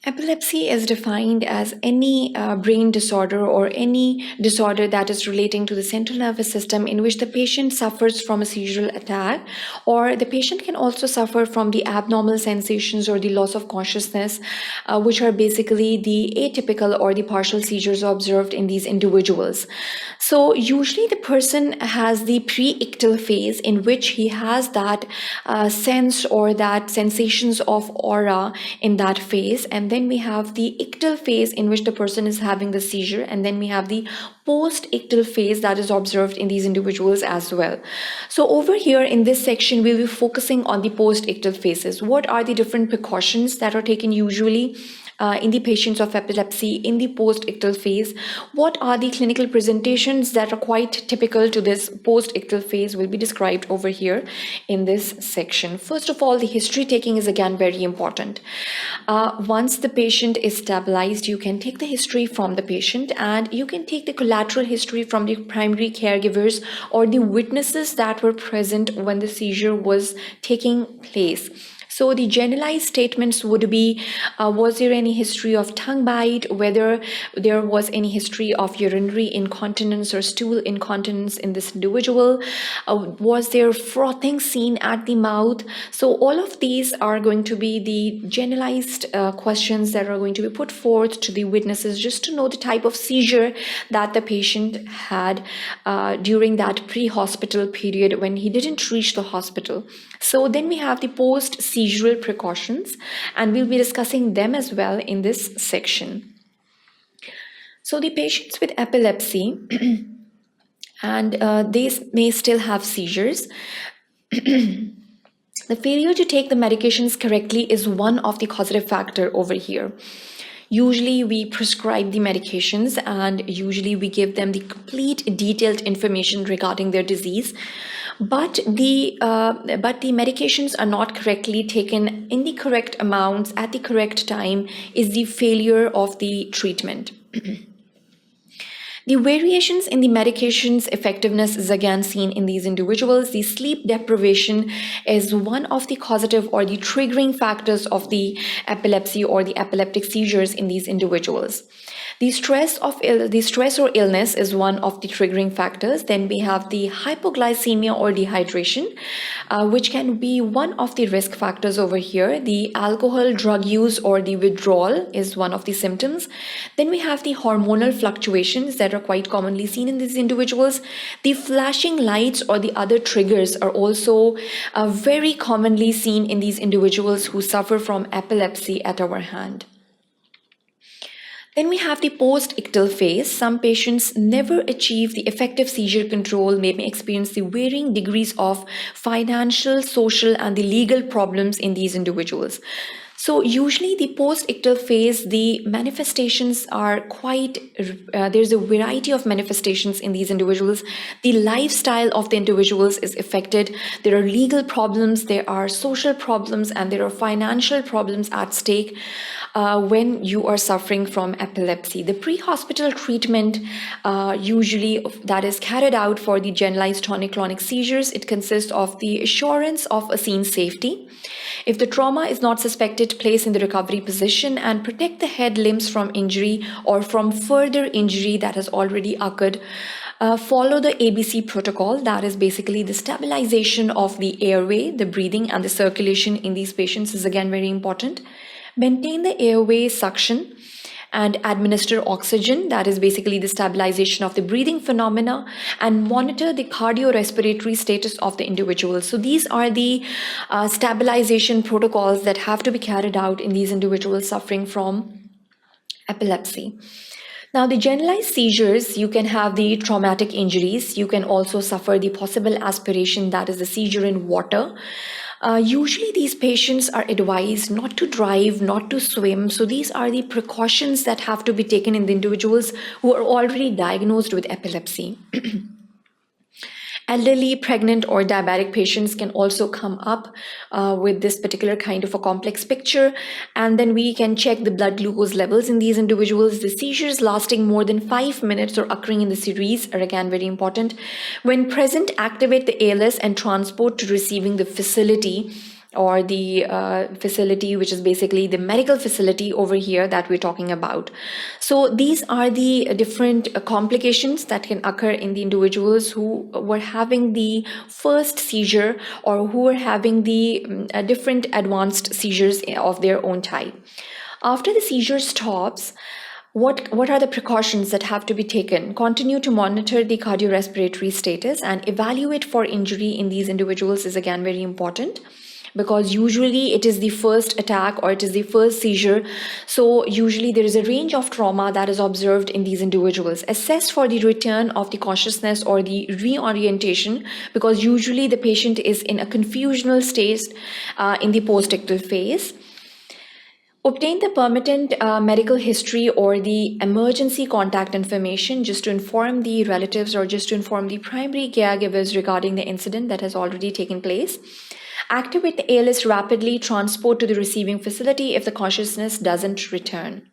Epilepsy is defined as any brain disorder or any disorder that is relating to the central nervous system in which the patient suffers from a seizure attack, or the patient can also suffer from the abnormal sensations or the loss of consciousness, which are basically the atypical or the partial seizures observed in these individuals. So usually the person has the pre-ictal phase in which he has that sense or that sensations of aura in that phase, and then we have the ictal phase in which the person is having the seizure, and then we have the post-ictal phase that is observed in these individuals as well. So over here in this section, we'll be focusing on the post-ictal phases. What are the different precautions that are taken usually in the patients of epilepsy in the post-ictal phase? What are the clinical presentations that are quite typical to this post-ictal phase will be described over here in this section. First of all, the history taking is again very important. Once the patient is stabilized, you can take the history from the patient and you can take the collateral history from the primary caregivers or the witnesses that were present when the seizure was taking place. So the generalized statements would be, was there any history of tongue bite, whether there was any history of urinary incontinence or stool incontinence in this individual, was there frothing seen at the mouth? So all of these are going to be the generalized questions that are going to be put forth to the witnesses just to know the type of seizure that the patient had during that pre-hospital period when he didn't reach the hospital. So then we have the post-seizure precautions, and we'll be discussing them as well in this section. So the patients with epilepsy, and they may still have seizures. The failure to take the medications correctly is one of the causative factor over here. Usually we prescribe the medications and usually we give them the complete detailed information regarding their disease. But the medications are not correctly taken in the correct amounts at the correct time is the failure of the treatment. The variations in the medication's effectiveness is again seen in these individuals. The sleep deprivation is one of the causative or the triggering factors of the epilepsy or the epileptic seizures in these individuals. The stress or illness is one of the triggering factors. Then we have the hypoglycemia or dehydration, which can be one of the risk factors over here. The alcohol, drug use, or the withdrawal is one of the symptoms. Then we have the hormonal fluctuations that are quite commonly seen in these individuals. The flashing lights or the other triggers are also very commonly seen in these individuals who suffer from epilepsy at our hand. Then we have the post-ictal phase. Some patients never achieve the effective seizure control, may experience the varying degrees of financial, social, and the legal problems in these individuals. So usually the post-ictal phase, the manifestations are quite, there's a variety of manifestations in these individuals. The lifestyle of the individuals is affected. There are legal problems, there are social problems, and there are financial problems at stake when you are suffering from epilepsy. The pre-hospital treatment usually that is carried out for the generalized tonic-clonic seizures, it consists of the assurance of a scene safety. If the trauma is not suspected, place in the recovery position and protect the head limbs from injury or from further injury that has already occurred. Follow the ABC protocol, that is basically the stabilization of the airway, the breathing and the circulation in these patients is again very important. Maintain the airway suction and administer oxygen, that is basically the stabilization of the breathing phenomena, and monitor the cardiorespiratory status of the individual. So these are the stabilization protocols that have to be carried out in these individuals suffering from epilepsy. Now, the generalized seizures, you can have the traumatic injuries. You can also suffer the possible aspiration, that is the seizure in water. Usually these patients are advised not to drive, not to swim. So these are the precautions that have to be taken in the individuals who are already diagnosed with epilepsy. Elderly, pregnant, or diabetic patients can also come up with this particular kind of a complex picture. And then we can check the blood glucose levels in these individuals. The seizures lasting more than 5 minutes or occurring in the series are again very important. When present, activate the ALS and transport to receiving the facility or the facility, which is basically the medical facility over here that we're talking about. So these are the different complications that can occur in the individuals who were having the first seizure or who were having the different advanced seizures of their own type. After the seizure stops, what are the precautions that have to be taken? Continue to monitor the cardiorespiratory status and evaluate for injury in these individuals is again very important, because usually it is the first attack or it is the first seizure. So usually there is a range of trauma that is observed in these individuals. Assess for the return of the consciousness or the reorientation, because usually the patient is in a confusional state in the postictal phase. Obtain the pertinent medical history or the emergency contact information just to inform the relatives or just to inform the primary caregivers regarding the incident that has already taken place. Activate the ALS rapidly, transport to the receiving facility if the consciousness doesn't return.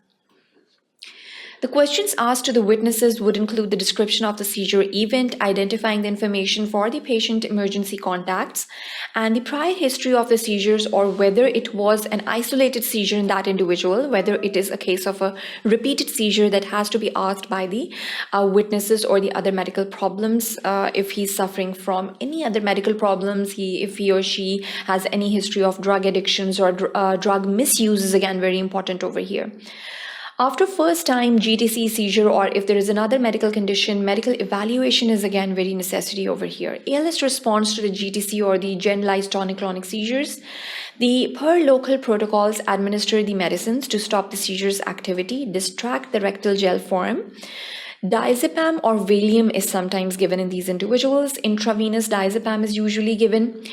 The questions asked to the witnesses would include the description of the seizure event, identifying the information for the patient emergency contacts, and the prior history of the seizures, or whether it was an isolated seizure in that individual, whether it is a case of a repeated seizure that has to be asked by the witnesses, or the other medical problems, if he's suffering from any other medical problems, if he or she has any history of drug addictions or drug misuse is again very important over here. After first time GTC seizure, or if there is another medical condition, medical evaluation is again very necessary over here. ALS responds to the GTC or the generalized tonic-clonic seizures. The per local protocols administer the medicines to stop the seizures activity, distract the rectal gel form. Diazepam or Valium is sometimes given in these individuals. Intravenous diazepam is usually given.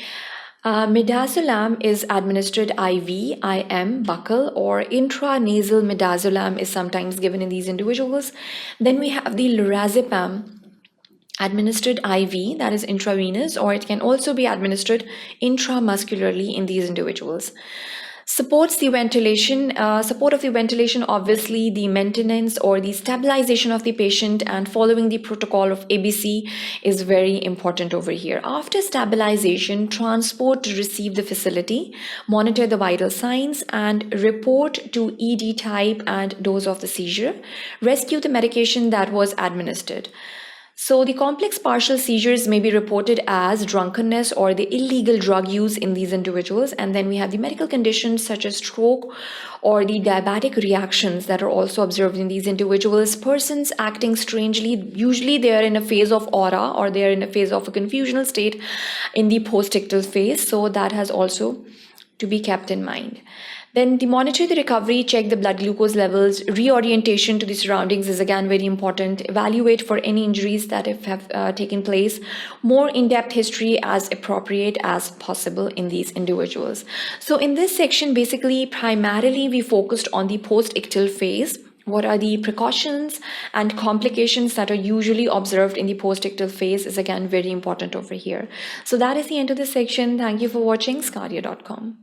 Midazolam is administered IV, IM, buccal, or intranasal midazolam is sometimes given in these individuals. Then we have the lorazepam administered IV, that is intravenous, or it can also be administered intramuscularly in these individuals. Support of the ventilation, obviously the maintenance or the stabilization of the patient and following the protocol of ABC is very important over here. After stabilization, transport to receive the facility, monitor the vital signs and report to ED type and dose of the seizure, rescue the medication that was administered. So the complex partial seizures may be reported as drunkenness or the illegal drug use in these individuals. And then we have the medical conditions such as stroke or the diabetic reactions that are also observed in these individuals. Persons acting strangely, usually they are in a phase of aura or they are in a phase of a confusional state in the postictal phase. So that has also to be kept in mind. Then monitor the recovery, check the blood glucose levels, reorientation to the surroundings is again very important, evaluate for any injuries that have taken place, more in-depth history as appropriate as possible in these individuals. So in this section, basically, primarily we focused on the post-ictal phase. What are the precautions and complications that are usually observed in the post-ictal phase is again very important over here. So that is the end of this section. Thank you for watching sqadia.com.